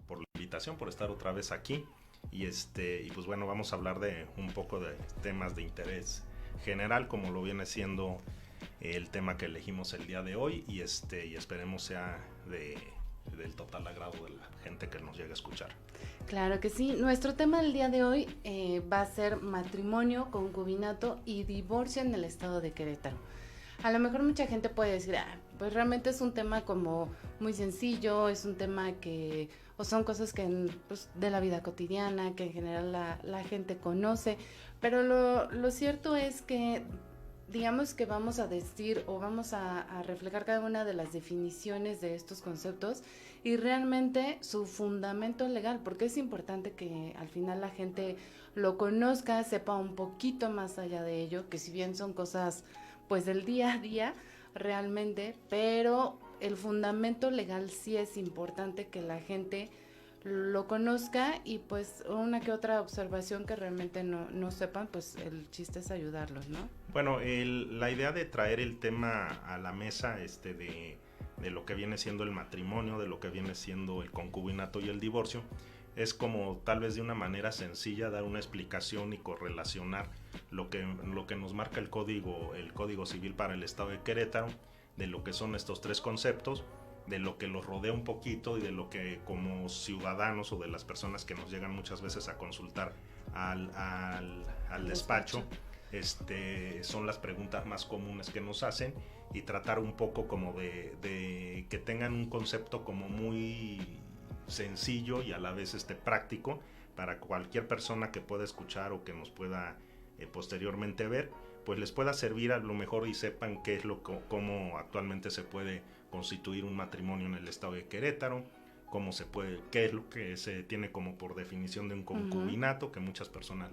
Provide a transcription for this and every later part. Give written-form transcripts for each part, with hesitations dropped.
por la invitación, por estar otra vez aquí. Y pues bueno, vamos a hablar de un poco de temas de interés general, como lo viene siendo el tema que elegimos el día de hoy, y esperemos sea del total agrado de la gente que nos llegue a escuchar. Claro que sí. Nuestro tema del día de hoy va a ser matrimonio, concubinato y divorcio en el estado de Querétaro. A lo mejor mucha gente puede decir, pues realmente es un tema como muy sencillo, es un tema que, o son cosas que pues, de la vida cotidiana, que en general la gente conoce, pero lo cierto es que digamos que vamos a decir o vamos a reflejar cada una de las definiciones de estos conceptos y realmente su fundamento legal, porque es importante que al final la gente lo conozca, sepa un poquito más allá de ello, que si bien son cosas pues del día a día realmente, pero el fundamento legal sí es importante que la gente lo conozca y pues una que otra observación que realmente no sepan, pues el chiste es ayudarlos, ¿no? Bueno, la idea de traer el tema a la mesa de lo que viene siendo el matrimonio, de lo que viene siendo el concubinato y el divorcio, es como tal vez de una manera sencilla dar una explicación y correlacionar lo que nos marca el código civil para el estado de Querétaro, de lo que son estos tres conceptos, de lo que los rodea un poquito y de lo que como ciudadanos o de las personas que nos llegan muchas veces a consultar al despacho, son las preguntas más comunes que nos hacen, y tratar un poco como de que tengan un concepto como muy sencillo y a la vez práctico para cualquier persona que pueda escuchar o que nos pueda posteriormente ver, pues les pueda servir a lo mejor y sepan qué es cómo actualmente se puede constituir un matrimonio en el estado de Querétaro, qué es lo que se tiene como por definición de un concubinato, que muchas personas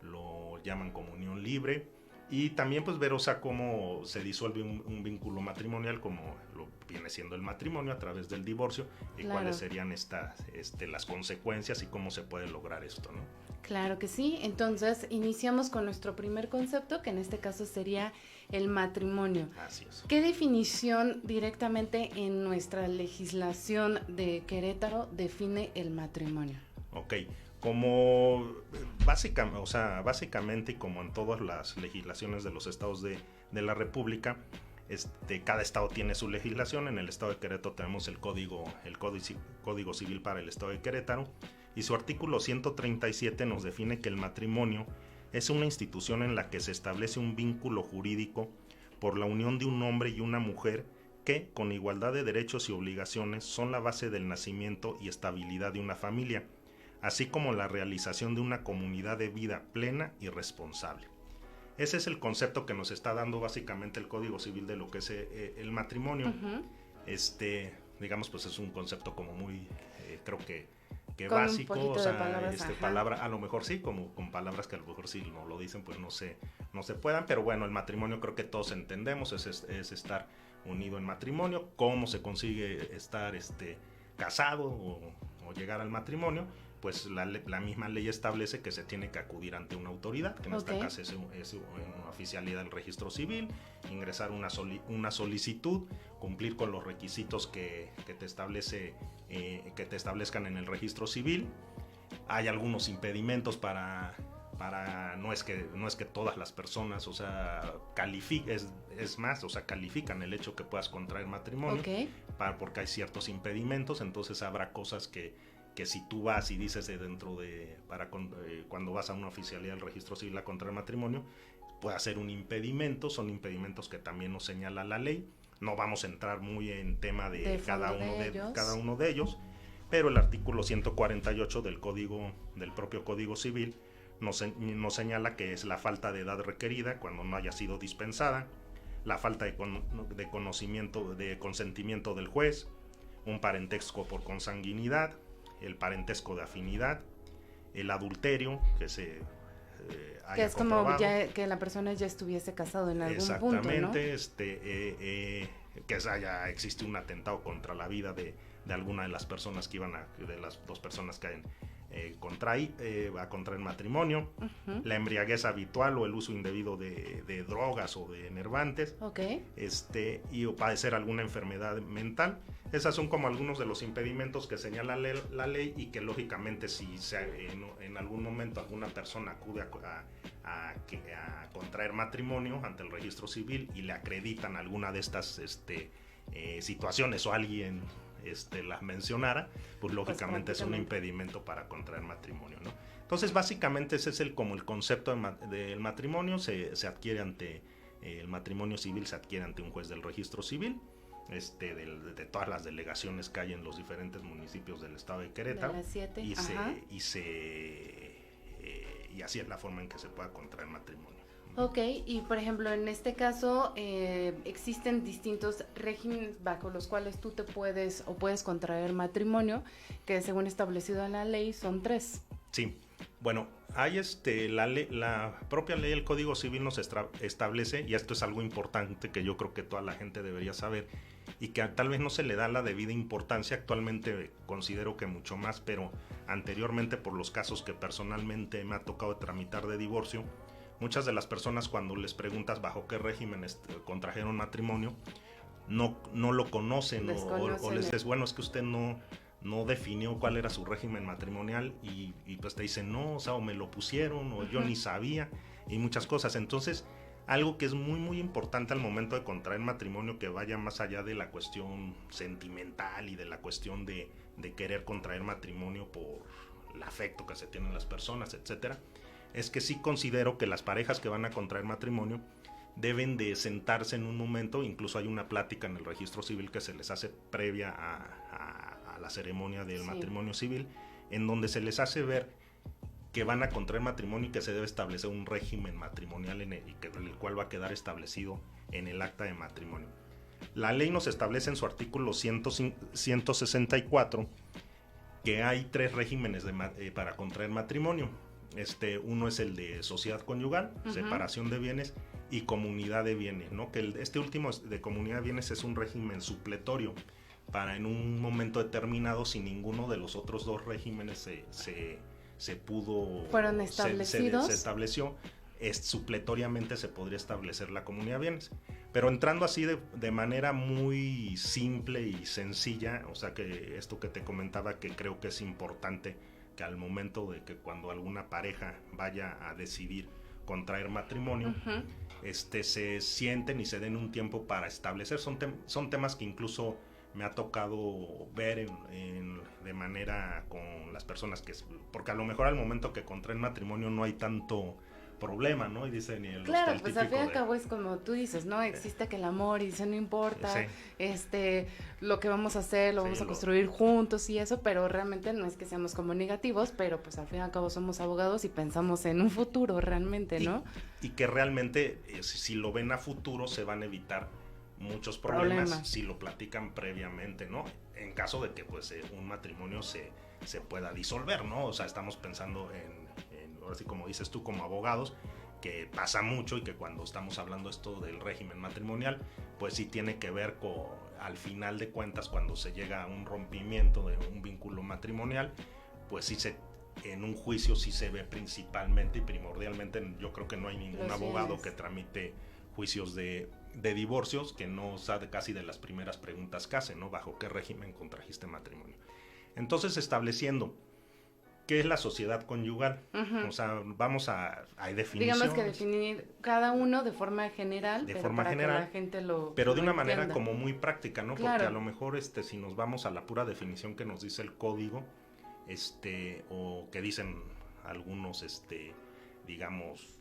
lo llaman como unión libre, y también pues ver, o sea, cómo se disuelve un vínculo matrimonial, como lo viene siendo el matrimonio a través del divorcio, y claro, cuáles serían las consecuencias y cómo se puede lograr esto, ¿no? Claro que sí. Entonces iniciamos con nuestro primer concepto, que en este caso sería el matrimonio. Así es. ¿Qué definición directamente en nuestra legislación de Querétaro define el matrimonio? Ok, como básicamente y como en todas las legislaciones de los estados de la República, cada estado tiene su legislación. En el estado de Querétaro tenemos el código civil para el estado de Querétaro, y su artículo 137 nos define que el matrimonio es una institución en la que se establece un vínculo jurídico por la unión de un hombre y una mujer que, con igualdad de derechos y obligaciones, son la base del nacimiento y estabilidad de una familia, así como la realización de una comunidad de vida plena y responsable. Ese es el concepto que nos está dando básicamente el Código Civil de lo que es el matrimonio. Digamos, pues es un concepto como muy, creo que con básico, un o sea, palabras, palabra, a lo mejor sí, como con palabras que a lo mejor sí no lo dicen, pues no se puedan, pero bueno, el matrimonio creo que todos entendemos, es estar unido en matrimonio. ¿Cómo se consigue estar casado o llegar al matrimonio? Pues la misma ley establece que se tiene que acudir ante una autoridad, que en este caso es una oficialidad del registro civil, ingresar una solicitud, cumplir con los requisitos que te establezcan en el registro civil. Hay algunos impedimentos para no es que todas las personas, o sea, califican el hecho que puedas contraer matrimonio, porque hay ciertos impedimentos. Entonces habrá cosas que si tú vas y dices cuando vas a una oficialidad del registro civil a contraer matrimonio, puede ser un impedimento. Son impedimentos que también nos señala la ley. No vamos a entrar muy en tema de cada uno de ellos, pero el artículo 148 del propio Código Civil nos señala que es la falta de edad requerida cuando no haya sido dispensada, la falta de consentimiento del juez, un parentesco por consanguinidad, el parentesco de afinidad, el adulterio, que es como que la persona ya estuviese casado en algún punto, ¿no? Exactamente, que existe un atentado contra la vida de alguna de las personas de las dos personas que va a contraer matrimonio, la embriaguez habitual o el uso indebido de drogas o de enervantes, y o padecer alguna enfermedad mental. Esas son como algunos de los impedimentos que señala la ley y que lógicamente si en algún momento alguna persona acude a contraer matrimonio ante el registro civil y le acreditan alguna de estas situaciones o alguien las mencionara, pues lógicamente es un impedimento para contraer matrimonio, ¿no? Entonces básicamente ese es como el concepto del matrimonio. Se adquiere ante el matrimonio civil, se adquiere ante un juez del registro civil, de todas las delegaciones que hay en los diferentes municipios del estado de Querétaro, de las 7. Y así es la forma en que se pueda contraer matrimonio. Ok, y por ejemplo, en este caso existen distintos regímenes bajo los cuales tú puedes contraer matrimonio, que según establecido en la ley son 3. Sí, bueno, hay la propia ley del Código Civil nos establece, y esto es algo importante que yo creo que toda la gente debería saber y que tal vez no se le da la debida importancia. Actualmente considero que mucho más, pero anteriormente por los casos que personalmente me ha tocado tramitar de divorcio, muchas de las personas cuando les preguntas bajo qué régimen contrajeron matrimonio, no lo conocen o les dices, bueno, es que usted no definió cuál era su régimen matrimonial y pues te dicen, no, o me lo pusieron o yo ni sabía y muchas cosas. Entonces, algo que es muy muy importante al momento de contraer matrimonio, que vaya más allá de la cuestión sentimental y de la cuestión de querer contraer matrimonio por el afecto que se tienen las personas, etcétera, es que sí considero que las parejas que van a contraer matrimonio deben de sentarse en un momento. Incluso hay una plática en el registro civil que se les hace previa a la ceremonia del matrimonio civil, en donde se les hace ver que van a contraer matrimonio y que se debe establecer un régimen matrimonial el cual va a quedar establecido en el acta de matrimonio. La ley nos establece en su artículo 164 que hay 3 regímenes para contraer matrimonio. Uno es el de sociedad conyugal, separación de bienes y comunidad de bienes, ¿no? Que este último de comunidad de bienes es un régimen supletorio para en un momento determinado, si ninguno de los otros 2 regímenes fueron establecidos, se estableció, supletoriamente se podría establecer la comunidad de bienes. Pero entrando así de manera muy simple y sencilla, o sea, que esto que te comentaba, que creo que es importante que al momento de que cuando alguna pareja vaya a decidir contraer matrimonio, se sienten y se den un tiempo para establecer. Son temas que incluso me ha tocado ver de manera con las personas porque a lo mejor al momento que contraen matrimonio no hay tanto problema, ¿no? Y dicen, claro, pues al fin y al cabo es como tú dices, ¿no? Existe que el amor, y dice, no importa, lo que vamos a hacer, lo vamos a construir juntos y eso, pero realmente no es que seamos como negativos, pero pues al fin y al cabo somos abogados y pensamos en un futuro realmente, ¿no? Y que realmente, si lo ven a futuro, se van a evitar muchos problemas si lo platican previamente, ¿no? En caso de que pues un matrimonio se pueda disolver, ¿no? O sea, estamos pensando en ahora sí, como dices tú, como abogados, que pasa mucho y que cuando estamos hablando esto del régimen matrimonial, pues sí tiene que ver con, al final de cuentas, cuando se llega a un rompimiento de un vínculo matrimonial, pues sí en un juicio sí se ve principalmente y primordialmente. Yo creo que no hay ningún abogado que tramite juicios de divorcios que no sabe casi de las primeras preguntas que hace, ¿no? ¿Bajo qué régimen contrajiste matrimonio? Entonces, estableciendo qué es la sociedad conyugal, o sea, vamos a definir. Digamos que definir cada uno de forma general, que la gente pero de una entienda. manera como muy práctica, ¿no? Claro. Porque a lo mejor si nos vamos a la pura definición que nos dice el código, o que dicen algunos, digamos,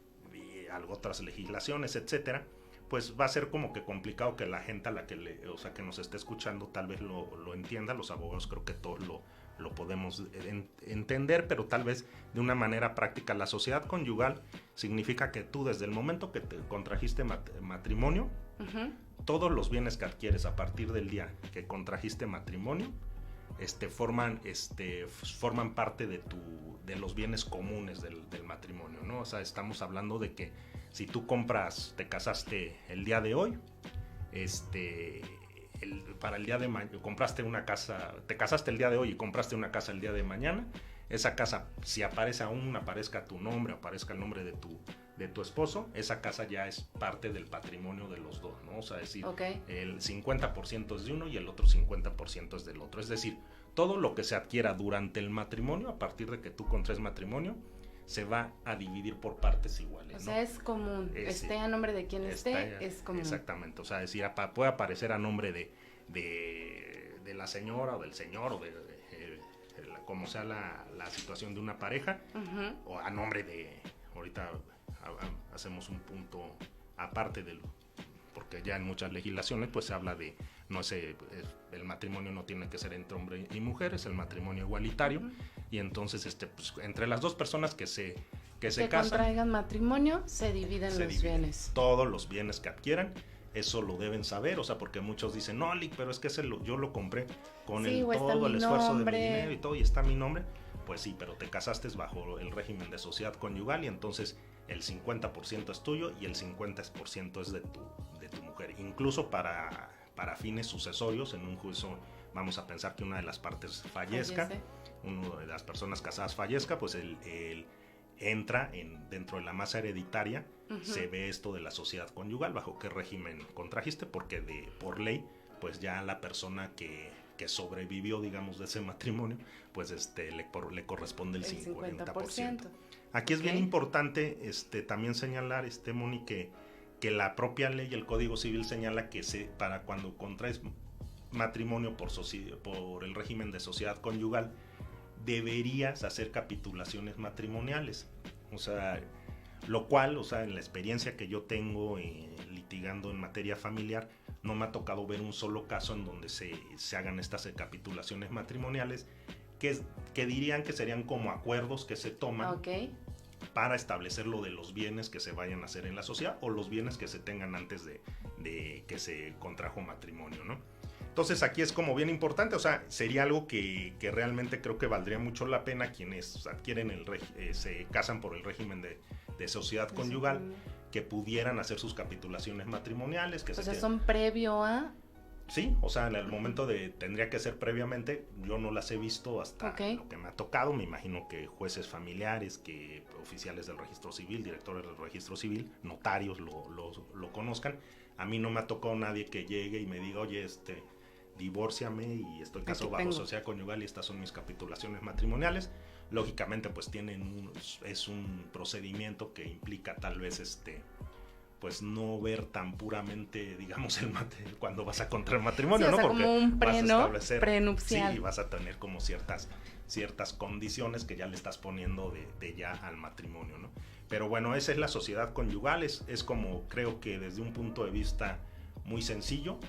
otras legislaciones, etcétera, pues va a ser como que complicado que la gente a la que que nos esté escuchando tal vez lo entienda. Los abogados creo que todo lo podemos entender, pero tal vez de una manera práctica. La sociedad conyugal significa que tú desde el momento que te contrajiste matrimonio, todos los bienes que adquieres a partir del día que contrajiste matrimonio, forman parte de los bienes comunes del matrimonio, ¿no? O sea, estamos hablando de que si tú te casaste el día de hoy, para el día de mañana, compraste una casa, te casaste el día de hoy y compraste una casa el día de mañana, esa casa, si aparezca tu nombre, aparezca el nombre de tu esposo, esa casa ya es parte del patrimonio de los dos, ¿no? O sea, es decir, el 50% es de uno y el otro 50% es del otro. Es decir, todo lo que se adquiera durante el matrimonio, a partir de que tú contraes matrimonio, se va a dividir por partes iguales, ¿no? O sea, es común, esté a nombre de quien esté, es común. Exactamente, o sea, es decir, puede aparecer a nombre de la señora o del señor o como sea la situación de una pareja, o a nombre de, ahorita hacemos un punto aparte porque ya en muchas legislaciones pues se habla de, el matrimonio no tiene que ser entre hombre y mujer, es el matrimonio igualitario, y entonces pues, entre las dos personas que se casan, contraigan matrimonio, se dividen los bienes. Todos los bienes que adquieran, eso lo deben saber, o sea, porque muchos dicen, no, Lick, pero es que yo lo compré con todo el esfuerzo de mi dinero y todo, y está mi nombre. Pues sí, pero te casaste bajo el régimen de sociedad conyugal y entonces el 50% es tuyo y el 50% es de tu mujer. Incluso para fines sucesorios, en un juicio vamos a pensar que una de las partes fallezca, una de las personas casadas fallezca, pues él entra dentro de la masa hereditaria, se ve esto de la sociedad conyugal, bajo qué régimen contrajiste, porque por ley, pues ya la persona que sobrevivió, digamos, de ese matrimonio, pues le corresponde el 50%. Aquí es bien importante también señalar, Moni, que la propia ley, el Código Civil señala que para cuando contraes matrimonio por el régimen de sociedad conyugal, deberías hacer capitulaciones matrimoniales. O sea, lo cual, o sea, en la experiencia que yo tengo litigando en materia familiar, no me ha tocado ver un solo caso en donde se hagan estas capitulaciones matrimoniales, que dirían que serían como acuerdos que se toman para establecer lo de los bienes que se vayan a hacer en la sociedad o los bienes que se tengan antes de que se contrajo matrimonio, ¿no? Entonces aquí es como bien importante, o sea, sería algo que realmente creo que valdría mucho la pena quienes adquieren se casan por el régimen de sociedad conyugal, que pudieran hacer sus capitulaciones matrimoniales. Son previo a... Sí, o sea, en el momento tendría que ser previamente, yo no las he visto hasta lo que me ha tocado, me imagino que jueces familiares, que oficiales del registro civil, directores del registro civil, notarios lo conozcan. A mí no me ha tocado nadie que llegue y me diga, oye, divórciame y estoy casado bajo sociedad conyugal y estas son mis capitulaciones matrimoniales. Lógicamente pues es un procedimiento que implica tal vez pues no ver tan puramente, digamos, cuando vas a contraer matrimonio, sí, ¿no? O sea, porque como un vas a establecer prenupcial. Sí, y vas a tener como ciertas condiciones que ya le estás poniendo de ya al matrimonio, ¿no? Pero bueno, esa es la sociedad conyugal, es como, creo que desde un punto de vista muy sencillo,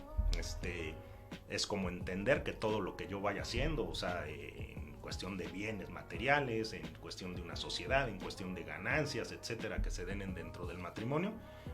es como entender que todo lo que yo vaya haciendo, o sea, en cuestión de bienes materiales, en cuestión de una sociedad, en cuestión de ganancias, etcétera, que se den dentro del matrimonio,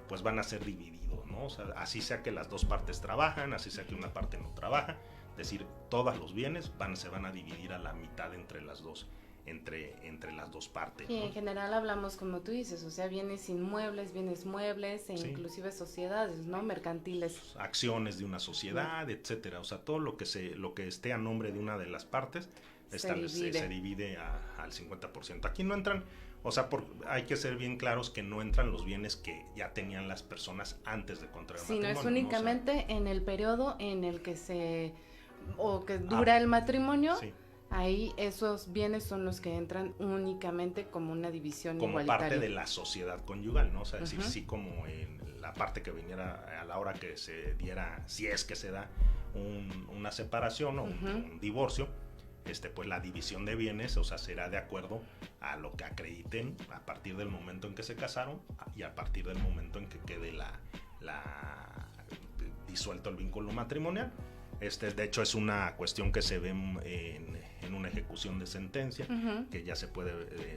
pues van a ser divididos, ¿no? O sea, así sea que las dos partes trabajan, así sea que una parte no trabaja, es decir, todos los bienes se van a dividir a la mitad entre las dos. Entre las dos partes, y ¿no? En general hablamos, como tú dices, o sea, bienes inmuebles, bienes muebles, e inclusive sociedades, ¿no? Mercantiles. Acciones de una sociedad, etcétera. O sea, todo lo que esté a nombre de una de las partes se divide al 50%. Aquí no entran, o sea, hay que ser bien claros que no entran los bienes que ya tenían las personas antes de contraer matrimonio. Sí, no es únicamente, ¿no? O sea, en el periodo en el que dura el matrimonio. Sí. Ahí esos bienes son los que entran únicamente como una división igualitaria. Como parte de la sociedad conyugal, ¿no? O sea, decir, sí, como en la parte que viniera a la hora que se diera, si es que se da una separación o un divorcio, pues la división de bienes, o sea, será de acuerdo a lo que acrediten a partir del momento en que se casaron y a partir del momento en que quede disuelto el vínculo matrimonial. De hecho, es una cuestión que se ve en una ejecución de sentencia, que ya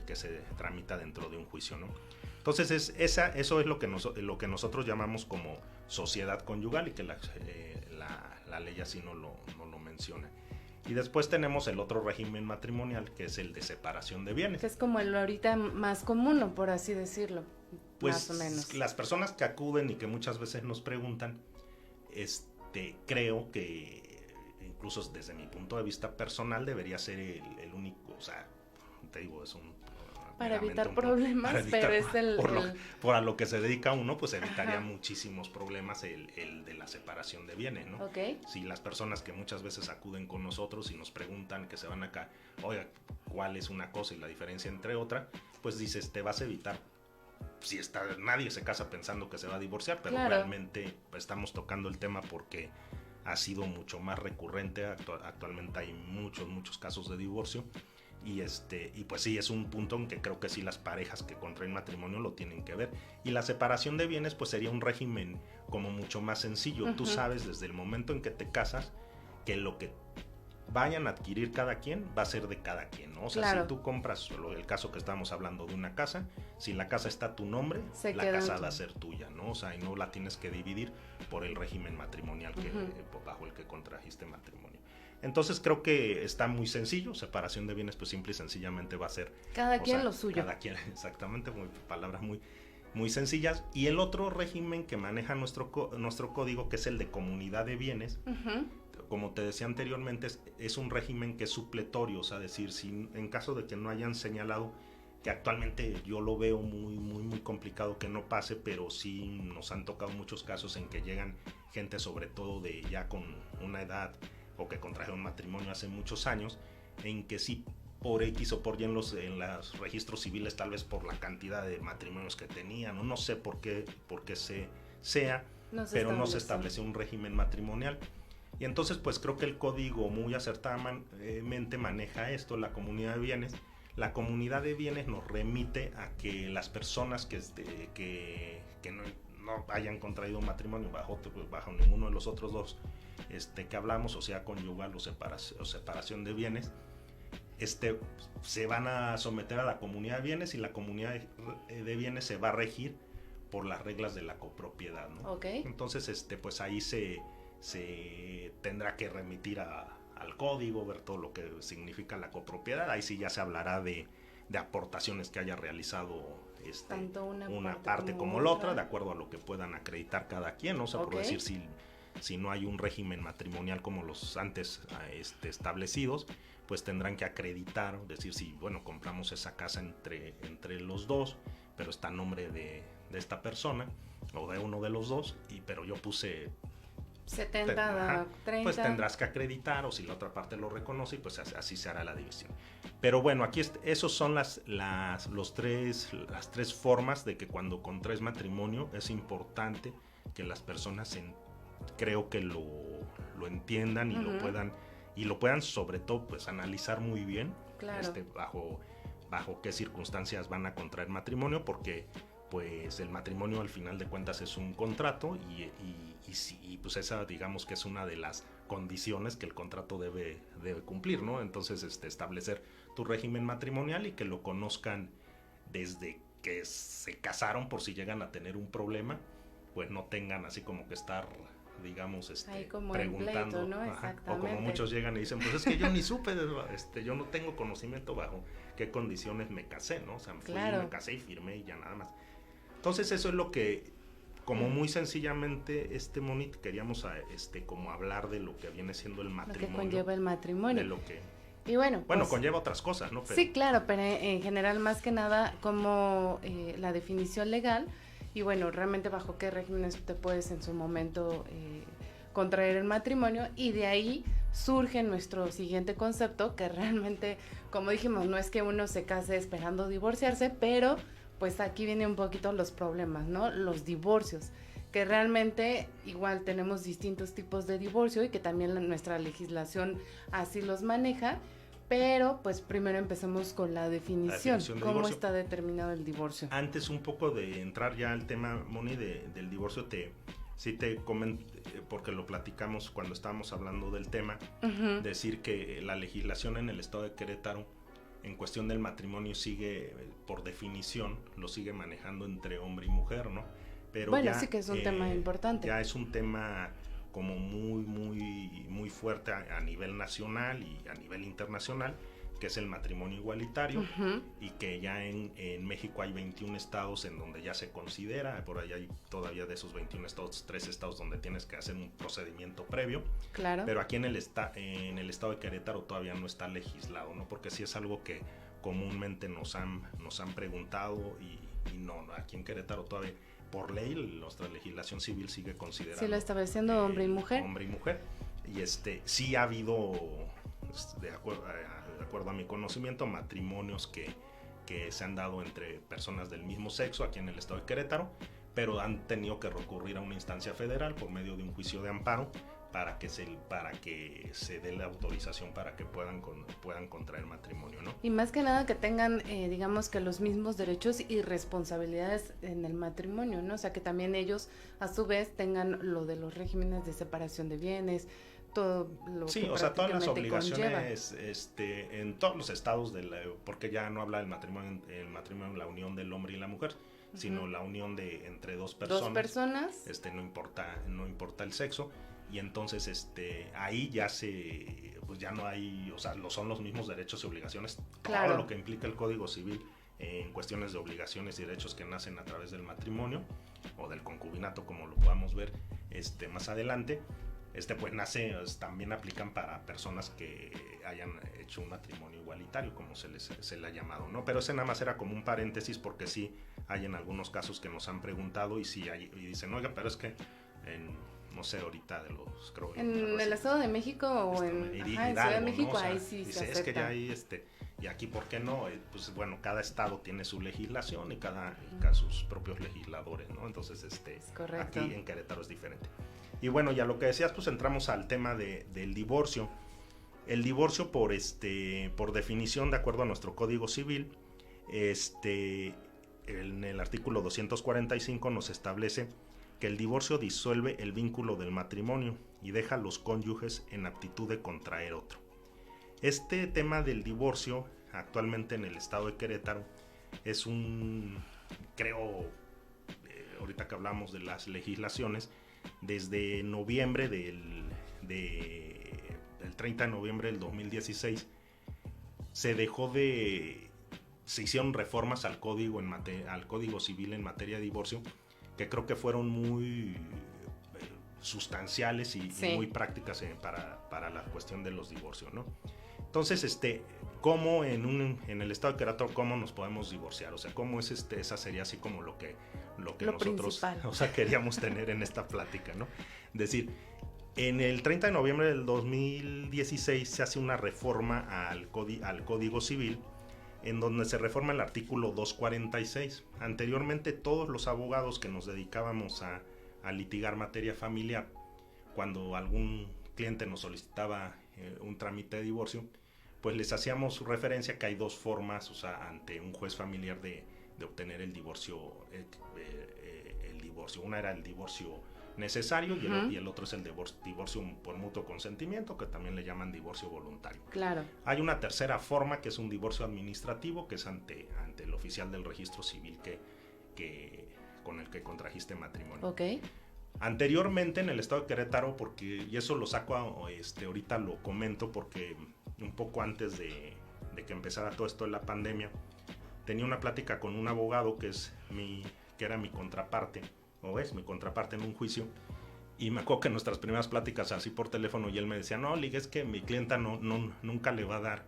que se tramita dentro de un juicio, ¿no? Entonces, eso es lo que nosotros llamamos como sociedad conyugal y que la ley así no lo menciona. Y después tenemos el otro régimen matrimonial, que es el de separación de bienes. Que es como el ahorita más común, ¿no? Por así decirlo, pues, más o menos. Las personas que acuden y que muchas veces nos preguntan, creo que incluso desde mi punto de vista personal debería ser el único, o sea, te digo, es para evitar problemas, pero es por lo que se dedica uno, pues evitaría muchísimos problemas el de la separación de bienes, ¿no? Okay. Si las personas que muchas veces acuden con nosotros y nos preguntan, que se van acá, oiga, ¿cuál es una cosa y la diferencia entre otra? Pues dices, te vas a evitar. Si nadie se casa pensando que se va a divorciar, pero realmente estamos tocando el tema porque ha sido mucho más recurrente. Actualmente hay muchos casos de divorcio. Y pues sí, es un punto en que creo que sí las parejas que contraen matrimonio lo tienen que ver. Y la separación de bienes pues sería un régimen como mucho más sencillo. Tú sabes desde el momento en que te casas que lo que vayan a adquirir cada quien va a ser de cada quien, ¿no? O sea, si tú compras, el caso que estábamos hablando de una casa, si la casa está a tu nombre, la casa va a ser tuya, ¿no? O sea, y no la tienes que dividir por el régimen matrimonial bajo el que contrajiste matrimonio. Entonces creo que está muy sencillo. Separación de bienes pues simple y sencillamente va a ser cada quien lo suyo. Cada quien, exactamente, palabras muy sencillas. Y el otro régimen que maneja nuestro código, que es el de comunidad de bienes, como te decía anteriormente, es un régimen que es supletorio. O sea, decir, si en caso de que no hayan señalado, que actualmente yo lo veo muy complicado que no pase, pero sí nos han tocado muchos casos en que llegan gente, sobre todo de ya con una edad, o que contrajeron matrimonio hace muchos años, en que sí por X o por Y en los registros civiles, tal vez por la cantidad de matrimonios que tenían, o no sé por qué pero no se estableció un régimen matrimonial. Y entonces pues creo que el código muy acertadamente maneja esto, la comunidad de bienes. La comunidad de bienes nos remite a que las personas que no hayan contraído matrimonio bajo ninguno de los otros dos que hablamos, o sea, conyugal o separación de bienes, se van a someter a la comunidad de bienes, y la comunidad de bienes se va a regir por las reglas de la copropiedad, ¿no? Okay. Entonces, pues ahí se tendrá que remitir al código, ver todo lo que significa la copropiedad. Ahí sí ya se hablará de aportaciones que haya realizado tanto una parte como la otra, de acuerdo a lo que puedan acreditar cada quien, ¿no? O sea, por decir, si no hay un régimen matrimonial como los antes establecidos, pues tendrán que acreditar, decir, si bueno, compramos esa casa entre los dos, pero está a nombre de esta persona o de uno de los dos, pero yo puse 70, 30. Pues tendrás que acreditar, o si la otra parte lo reconoce, y pues así se hará la división. Pero bueno, aquí esos son las tres formas de que cuando contraes matrimonio es importante que las personas creo que lo entiendan y lo puedan sobre todo pues analizar muy bien, claro. Bajo qué circunstancias van a contraer matrimonio, porque pues el matrimonio al final de cuentas es un contrato, y pues esa digamos que es una de las condiciones que el contrato debe cumplir, ¿no? Entonces establecer tu régimen matrimonial y que lo conozcan desde que se casaron, por si llegan a tener un problema, pues no tengan así como que estar, digamos, como preguntando, pleito, ¿no? Exactamente. O como muchos llegan y dicen, pues es que yo ni supe, yo no tengo conocimiento bajo qué condiciones me casé, ¿no? O sea, me casé y firmé y ya nada más. Entonces eso es lo que, como muy sencillamente, Moni, queríamos como hablar de lo que viene siendo el matrimonio. Lo que conlleva el matrimonio. De lo que... Y bueno, pues, conlleva otras cosas, ¿no? Sí, claro, pero en general más que nada como la definición legal, y bueno, realmente bajo qué regímenes te puedes en su momento contraer el matrimonio, y de ahí surge nuestro siguiente concepto, que realmente, como dijimos, no es que uno se case esperando divorciarse, pero pues aquí vienen un poquito los problemas, ¿no? Los divorcios, que realmente igual tenemos distintos tipos de divorcio y que también nuestra legislación así los maneja, pero pues primero empecemos con la definición de cómo divorcio. Está determinado el divorcio. Antes un poco de entrar ya al tema, Moni, del divorcio, sí te comento, porque lo platicamos cuando estábamos hablando del tema, decir que la legislación en el estado de Querétaro en cuestión del matrimonio sigue, por definición, lo sigue manejando entre hombre y mujer, ¿no? Pero bueno, ya, sí que es un tema importante. Ya es un tema como muy fuerte a nivel nacional y a nivel internacional, que es el matrimonio igualitario, y que ya en México hay 21 estados en donde ya se considera, por ahí hay todavía de esos 21 estados, 3 estados donde tienes que hacer un procedimiento previo, claro. Pero aquí en el estado de Querétaro todavía no está legislado, ¿no? Porque sí es algo que comúnmente nos han preguntado y no, aquí en Querétaro todavía, por ley, nuestra legislación civil sigue considerando. Sí, lo estableciendo hombre y mujer. Hombre y mujer. Y sí ha habido, de acuerdo a mi conocimiento, matrimonios que se han dado entre personas del mismo sexo aquí en el estado de Querétaro, pero han tenido que recurrir a una instancia federal por medio de un juicio de amparo para que se dé la autorización para que puedan contraer matrimonio, ¿no? Y más que nada que tengan, digamos que los mismos derechos y responsabilidades en el matrimonio, ¿no? O sea, que también ellos, a su vez, tengan lo de los regímenes de separación de bienes, todo lo sí, que o sea, todas las obligaciones conlleva. En todos los estados, porque ya no habla del matrimonio, el matrimonio, la unión del hombre y la mujer, sino la unión entre dos personas. Dos personas. No importa el sexo. Y entonces ahí ya pues ya no hay, o sea, son los mismos derechos y obligaciones, claro. Todo lo que implica el Código Civil en cuestiones de obligaciones y derechos que nacen a través del matrimonio o del concubinato, como lo podamos ver más adelante, pues también aplican para personas que hayan hecho un matrimonio igualitario, como se le ha llamado, ¿no? Pero ese nada más era como un paréntesis, porque sí hay en algunos casos que nos han preguntado y dicen, oiga, pero es que no sé, ahorita creo en el Estado de México o en Ciudad de México, ¿no? O sea, ahí sí se acepta. Es que ya hay y aquí, ¿por qué no? Pues bueno, cada estado tiene su legislación y cada sus propios legisladores, ¿no? Entonces, aquí en Querétaro es diferente. Y bueno, ya lo que decías, pues entramos al tema del divorcio. El divorcio por definición, de acuerdo a nuestro Código Civil, en el artículo 245 nos establece que el divorcio disuelve el vínculo del matrimonio y deja a los cónyuges en aptitud de contraer otro. Este tema del divorcio, actualmente en el estado de Querétaro, es ahorita que hablamos de las legislaciones, desde noviembre del 30 de noviembre del 2016, se hicieron reformas al Código Civil en materia de divorcio, que creo que fueron muy sustanciales y muy prácticas para la cuestión de los divorcios, ¿no? Entonces, ¿cómo en el estado de Querétaro, cómo nos podemos divorciar? O sea, ¿cómo es esa sería así como lo que nosotros, o sea, queríamos tener en esta plática, ¿no? Es decir, en el 30 de noviembre del 2016 se hace una reforma al Código Civil, en donde se reforma el artículo 246. Anteriormente, todos los abogados que nos dedicábamos a litigar materia familiar, cuando algún cliente nos solicitaba un trámite de divorcio, pues les hacíamos referencia que hay dos formas, o sea, ante un juez familiar de obtener el divorcio. Una era el divorcio necesario y el otro es el divorcio por mutuo consentimiento, que también le llaman divorcio voluntario. Claro. Hay una tercera forma, que es un divorcio administrativo, que es ante el oficial del registro civil con el que contrajiste matrimonio. Okay. Anteriormente en el estado de Querétaro, y eso lo saco ahorita lo comento porque un poco antes de que empezara todo esto de la pandemia, tenía una plática con un abogado que era mi contraparte, o es mi contraparte en un juicio, y me acuerdo que en nuestras primeras pláticas así por teléfono, y él me decía, no, Liga, es que mi clienta nunca le va a dar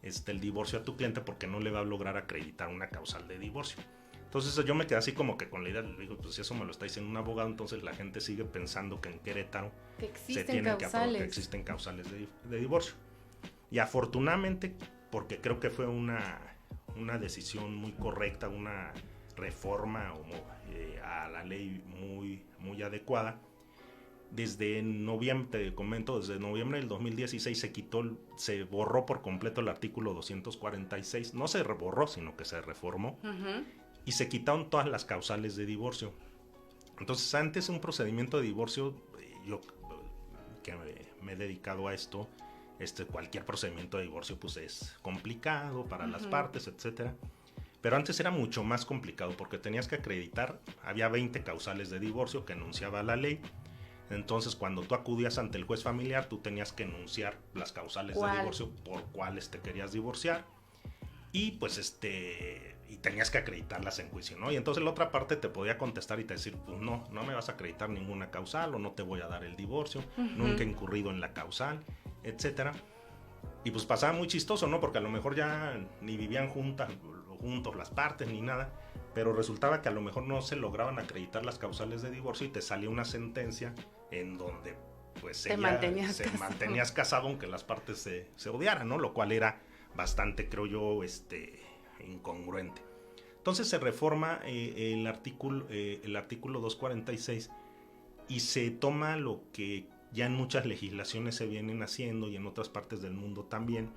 el divorcio a tu cliente porque no le va a lograr acreditar una causal de divorcio. Entonces yo me quedé así como que con la idea, le digo, pues si eso me lo está diciendo un abogado, entonces la gente sigue pensando que en Querétaro que existen causales de divorcio. Y afortunadamente, porque creo que fue una decisión muy correcta, una reforma a la ley muy, muy adecuada, desde noviembre del 2016 se borró por completo el artículo 246, no se borró, sino que se reformó. Y se quitaron todas las causales de divorcio. Entonces, antes un procedimiento de divorcio, yo que me he dedicado a esto, cualquier procedimiento de divorcio pues es complicado para las partes, etcétera. Pero antes era mucho más complicado porque tenías que acreditar, había 20 causales de divorcio que enunciaba la ley. Entonces, cuando tú acudías ante el juez familiar, tú tenías que enunciar las causales de divorcio por cuáles te querías divorciar. Y pues y tenías que acreditarlas en juicio, ¿no? Y entonces la otra parte te podía contestar y te decir, pues no me vas a acreditar ninguna causal, o no te voy a dar el divorcio, nunca he incurrido en la causal, etcétera. Y pues pasaba muy chistoso, ¿no? Porque a lo mejor ya ni vivían juntos las partes ni nada, pero resultaba que a lo mejor no se lograban acreditar las causales de divorcio y te salía una sentencia en donde pues mantenías casado aunque las partes se odiaran, ¿no? Lo cual era bastante, creo yo, incongruente. Entonces se reforma el artículo 246 y se toma lo que ya en muchas legislaciones se vienen haciendo y en otras partes del mundo también,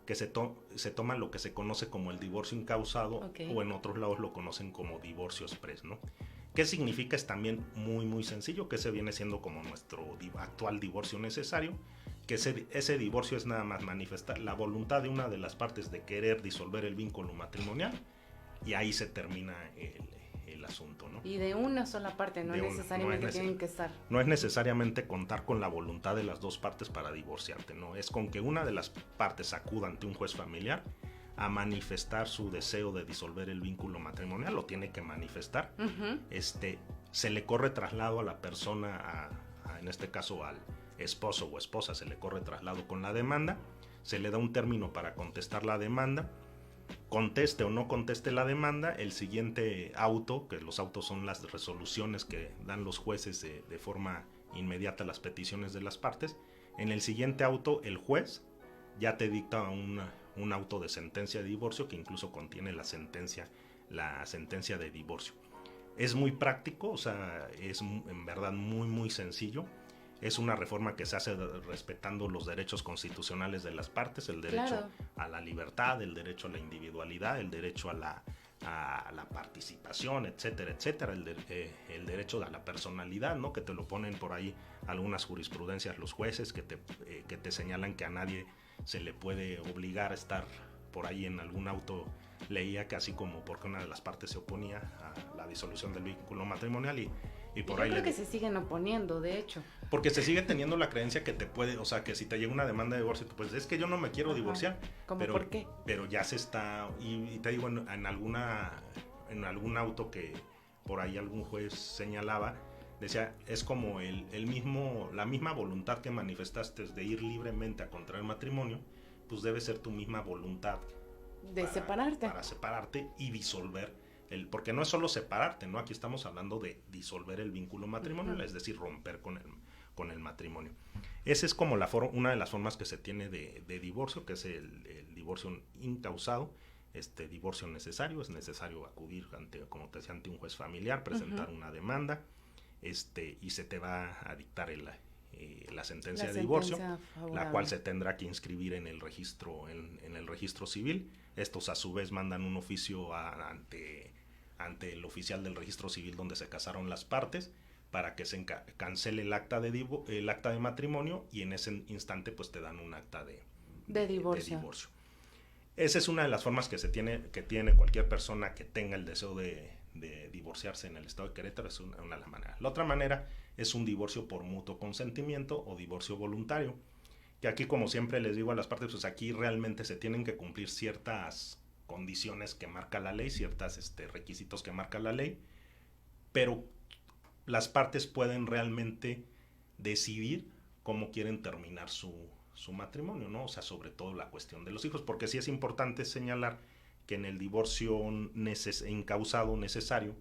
que se toma lo que se conoce como el divorcio incausado, o en otros lados lo conocen como divorcio express, ¿no? ¿Qué significa? Es también muy muy sencillo, que ese viene siendo como nuestro actual divorcio necesario, que ese divorcio es nada más manifestar la voluntad de una de las partes de querer disolver el vínculo matrimonial, y ahí se termina el asunto, ¿no? Y de una sola parte, no necesariamente tienen que estar. No es necesariamente contar con la voluntad de las dos partes para divorciarte, no, es con que una de las partes acuda ante un juez familiar a manifestar su deseo de disolver el vínculo matrimonial, lo tiene que manifestar. Se le corre traslado a la persona, en este caso al esposo o esposa, se le corre traslado con la demanda, se le da un término para contestar la demanda. Conteste o no conteste la demanda, el siguiente auto, que los autos son las resoluciones que dan los jueces de forma inmediata a las peticiones de las partes, en el siguiente auto el juez ya te dicta un auto de sentencia de divorcio que incluso contiene la sentencia de divorcio. Es muy práctico, o sea, es en verdad muy muy sencillo. Es una reforma que se hace respetando los derechos constitucionales de las partes, el derecho a la libertad, el derecho a la individualidad, el derecho a la participación, etcétera, etcétera, el derecho a la personalidad, ¿no? Que te lo ponen por ahí algunas jurisprudencias los jueces que te señalan que a nadie se le puede obligar a estar por ahí en algún auto. Leía que así como porque una de las partes se oponía a la disolución del vínculo matrimonial y por yo ahí creo que se siguen oponiendo, de hecho. Porque se sigue teniendo la creencia que te puede, o sea, que si te llega una demanda de divorcio, pues es que yo no me quiero divorciar. ¿Cómo por qué? Pero ya se está, y te digo, en algún auto que por ahí algún juez señalaba, decía, es como la misma voluntad que manifestaste de ir libremente a contraer matrimonio, pues debe ser tu misma voluntad de separarte. Para separarte y disolver porque no es solo separarte, ¿no? Aquí estamos hablando de disolver el vínculo matrimonial, es decir, romper con el matrimonio. Esa es como una de las formas que se tiene de divorcio, que es el divorcio incausado. Divorcio necesario, es necesario acudir como te decía, ante un juez familiar, presentar una demanda, y se te va a dictar la sentencia de divorcio, favorable, la cual se tendrá que inscribir en el registro civil. Estos a su vez mandan un oficio ante el oficial del registro civil donde se casaron las partes para que se cancele el acta de matrimonio, y en ese instante pues te dan un acta de divorcio. Esa es una de las formas que tiene cualquier persona que tenga el deseo de divorciarse en el estado de Querétaro. Es una de las maneras. La otra manera es un divorcio por mutuo consentimiento o divorcio voluntario, que aquí, como siempre les digo a las partes, pues aquí realmente se tienen que cumplir ciertas condiciones que marca la ley, ciertos requisitos que marca la ley, pero las partes pueden realmente decidir cómo quieren terminar su matrimonio, ¿no? O sea, sobre todo la cuestión de los hijos, porque sí es importante señalar que en el divorcio incausado necesario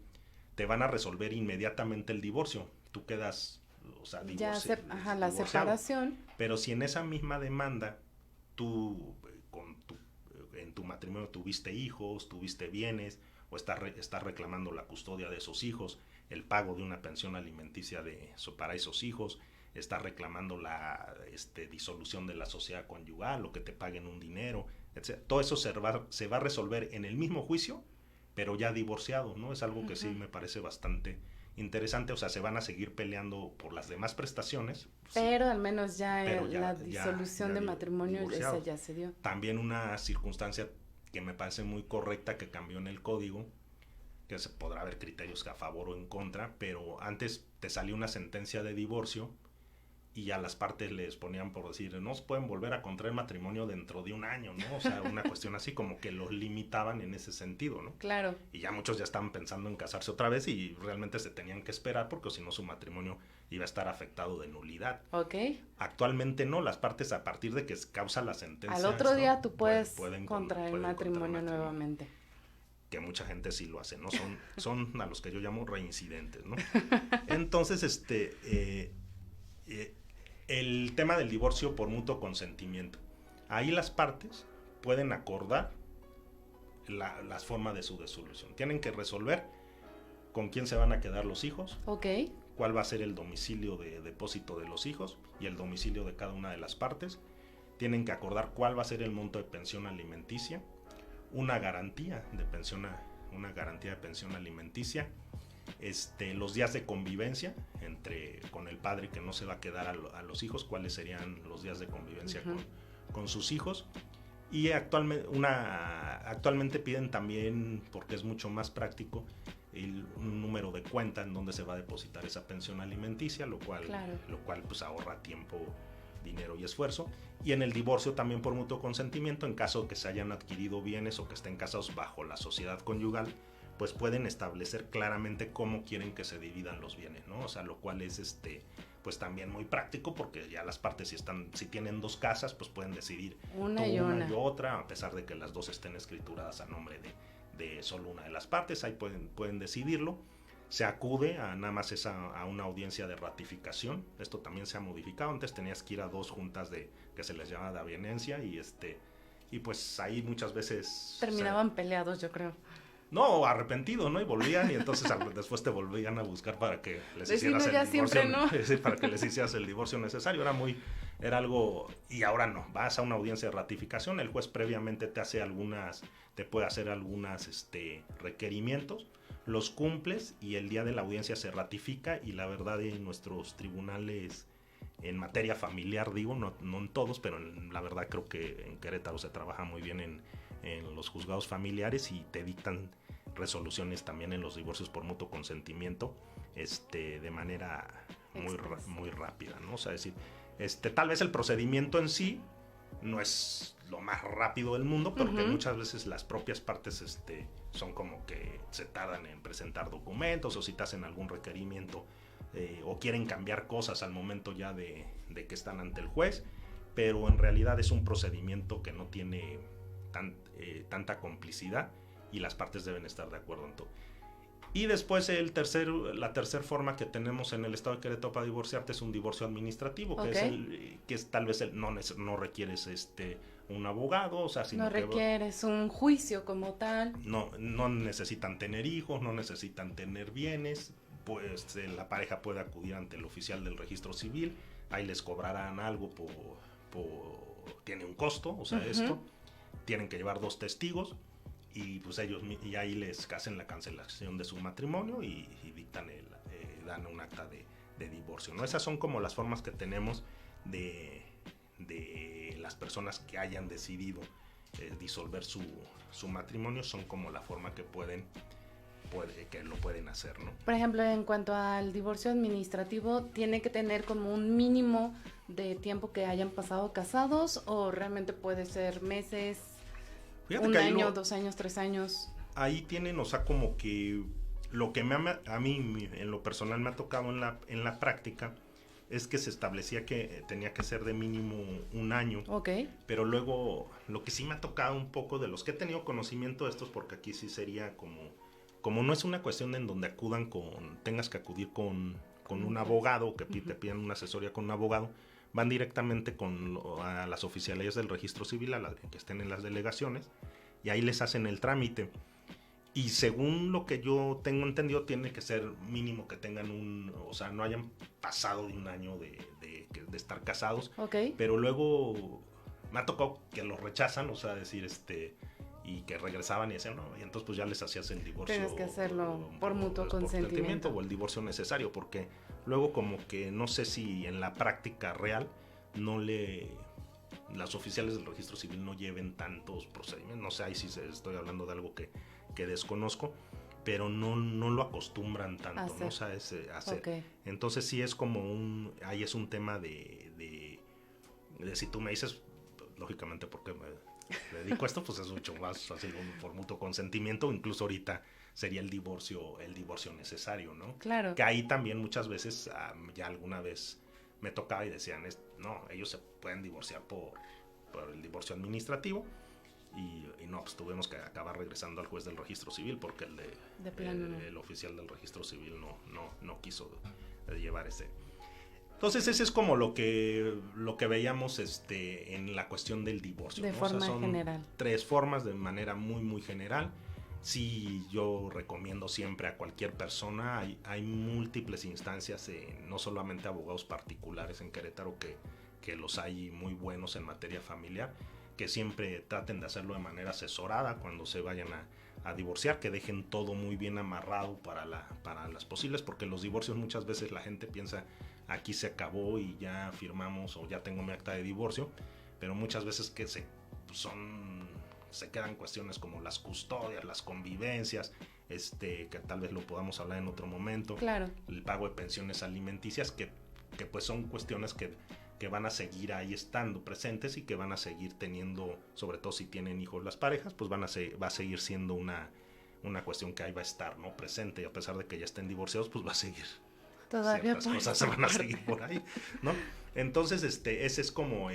te van a resolver inmediatamente el divorcio. Tú quedas, o sea, la separación. Pero si en esa misma demanda tú en tu matrimonio tuviste hijos, tuviste bienes, o estás reclamando la custodia de esos hijos, el pago de una pensión alimenticia para esos hijos, estás reclamando la disolución de la sociedad conyugal, o que te paguen un dinero, etc. Todo eso se va a resolver en el mismo juicio, pero ya divorciado, ¿no? Es algo que sí me parece bastante interesante. O sea, se van a seguir peleando por las demás prestaciones. Pero al menos la disolución de matrimonio esa ya se dio. También una circunstancia que me parece muy correcta que cambió en el código, que se podrá haber criterios a favor o en contra, pero antes te salió una sentencia de divorcio y a las partes les ponían por decir, no se pueden volver a contraer matrimonio dentro de un año, ¿no? O sea, una cuestión así como que los limitaban en ese sentido, ¿no? Claro. Y ya muchos ya estaban pensando en casarse otra vez y realmente se tenían que esperar porque si no su matrimonio iba a estar afectado de nulidad. Ok. Actualmente no, las partes a partir de que causa la sentencia. Al otro día tú puedes pueden contraer matrimonio nuevamente. Que mucha gente sí lo hace, ¿no? Son a los que yo llamo reincidentes, ¿no? Entonces, el tema del divorcio por mutuo consentimiento. Ahí las partes pueden acordar las formas de su disolución. Tienen que resolver con quién se van a quedar los hijos. Ok. Cuál va a ser el domicilio de depósito de los hijos y el domicilio de cada una de las partes. Tienen que acordar cuál va a ser el monto de pensión alimenticia, una garantía de pensión alimenticia, los días de convivencia con el padre que no se va a quedar a los hijos, cuáles serían los días de convivencia con sus hijos. Y actualmente piden también, porque es mucho más práctico, un número de cuenta en donde se va a depositar esa pensión alimenticia, lo cual pues ahorra tiempo, dinero y esfuerzo. Y en el divorcio también por mutuo consentimiento, en caso de que se hayan adquirido bienes o que estén casados bajo la sociedad conyugal, pues pueden establecer claramente cómo quieren que se dividan los bienes, ¿no? O sea, lo cual es pues también muy práctico, porque ya las partes si tienen dos casas, pues pueden decidir una y otra, a pesar de que las dos estén escrituradas a nombre de solo una de las partes. Ahí pueden decidirlo. Se acude nada más a una audiencia de ratificación. Esto también se ha modificado. Antes tenías que ir a dos juntas que se les llama de aveniencia y pues ahí muchas veces terminaban peleados, yo creo. No, arrepentido, ¿no? Y volvían y entonces después te volvían a buscar para que les hicieras el divorcio. Siempre, ¿no? Para que les hicieras el divorcio necesario. Era algo, y ahora no. Vas a una audiencia de ratificación, el juez previamente te puede hacer algunas requerimientos, los cumples y el día de la audiencia se ratifica. Y la verdad, en nuestros tribunales en materia familiar, digo, no en todos, pero la verdad creo que en Querétaro se trabaja muy bien en los juzgados familiares y te dictan resoluciones también en los divorcios por mutuo consentimiento de manera muy rápida, ¿no? O sea, es decir, tal vez el procedimiento en sí no es lo más rápido del mundo, pero que muchas veces las propias partes son como que se tardan en presentar documentos, o si te hacen algún requerimiento o quieren cambiar cosas al momento ya de que están ante el juez, pero en realidad es un procedimiento que no tiene tanta complicidad y las partes deben estar de acuerdo en todo. Y después la tercera forma que tenemos en el estado de Querétaro para divorciarte es un divorcio administrativo, que es tal vez no requieres un abogado, o sea, sino no requieres un juicio como tal. No necesitan tener hijos, no necesitan tener bienes, pues la pareja puede acudir ante el oficial del registro civil, ahí les cobrarán algo tiene un costo, o sea, esto tienen que llevar 2 testigos y pues y ahí les hacen la cancelación de su matrimonio y dan un acta de divorcio, ¿no? Esas son como las formas que tenemos de las personas que hayan decidido disolver su matrimonio, son como la forma que lo pueden hacer, ¿no? Por ejemplo, en cuanto al divorcio administrativo, ¿tiene que tener como un mínimo de tiempo que hayan pasado casados o realmente puede ser meses, Fíjate un que año, 2 años, 3 años? Ahí tienen, o sea, como que lo que a mí en lo personal me ha tocado en la práctica es que se establecía que tenía que ser de mínimo un año. Okay. Pero luego, lo que sí me ha tocado un poco de los que he tenido conocimiento de estos, porque aquí sí sería como no es una cuestión en donde tengas que acudir con un abogado, que te pidan una asesoría con un abogado, van directamente a las oficialías del registro civil, que estén en las delegaciones, y ahí les hacen el trámite. Y según lo que yo tengo entendido, tiene que ser mínimo que tengan o sea, no hayan pasado de un año de estar casados. Okay. Pero luego me ha tocado que los rechazan, o sea, decir y que regresaban y decían, no, y entonces pues ya les hacías el divorcio. Tienes que hacerlo por mutuo consentimiento. O el divorcio necesario, porque luego como que no sé si en la práctica real las oficiales del registro civil no lleven tantos procedimientos, no sé, ahí sí estoy hablando de algo que desconozco, pero no lo acostumbran tanto, ¿no? O sea, hacer. Okay. Entonces sí es como ahí es un tema de si tú me dices, lógicamente porque me dedico a esto, pues es mucho más así por mutuo consentimiento, incluso ahorita sería el divorcio necesario, ¿no? Claro. Que ahí también muchas veces, ya alguna vez me tocaba y decían, no, ellos se pueden divorciar por el divorcio administrativo, y no, pues tuvimos que acabar regresando al juez del registro civil porque el oficial del registro civil no quiso llevar ese. Entonces ese es como lo que veíamos en la cuestión del divorcio, de ¿no? forma o sea, son general. 3 formas de manera muy muy general. Sí, yo recomiendo siempre a cualquier persona, hay múltiples instancias, no solamente abogados particulares en Querétaro que los hay muy buenos en materia familiar, que siempre traten de hacerlo de manera asesorada cuando se vayan a divorciar, que dejen todo muy bien amarrado para las posibles, porque los divorcios muchas veces la gente piensa aquí se acabó y ya firmamos o ya tengo mi acta de divorcio, pero muchas veces que se quedan cuestiones como las custodias, las convivencias, que tal vez lo podamos hablar en otro momento, claro. El pago de pensiones alimenticias, que pues son cuestiones que van a seguir ahí estando presentes y que van a seguir teniendo, sobre todo si tienen hijos las parejas, pues va a seguir siendo una cuestión que ahí va a estar, ¿no? Presente, y a pesar de que ya estén divorciados, pues va a seguir. Todavía ciertas cosas se van a seguir por ahí, ¿no? Entonces, ese es como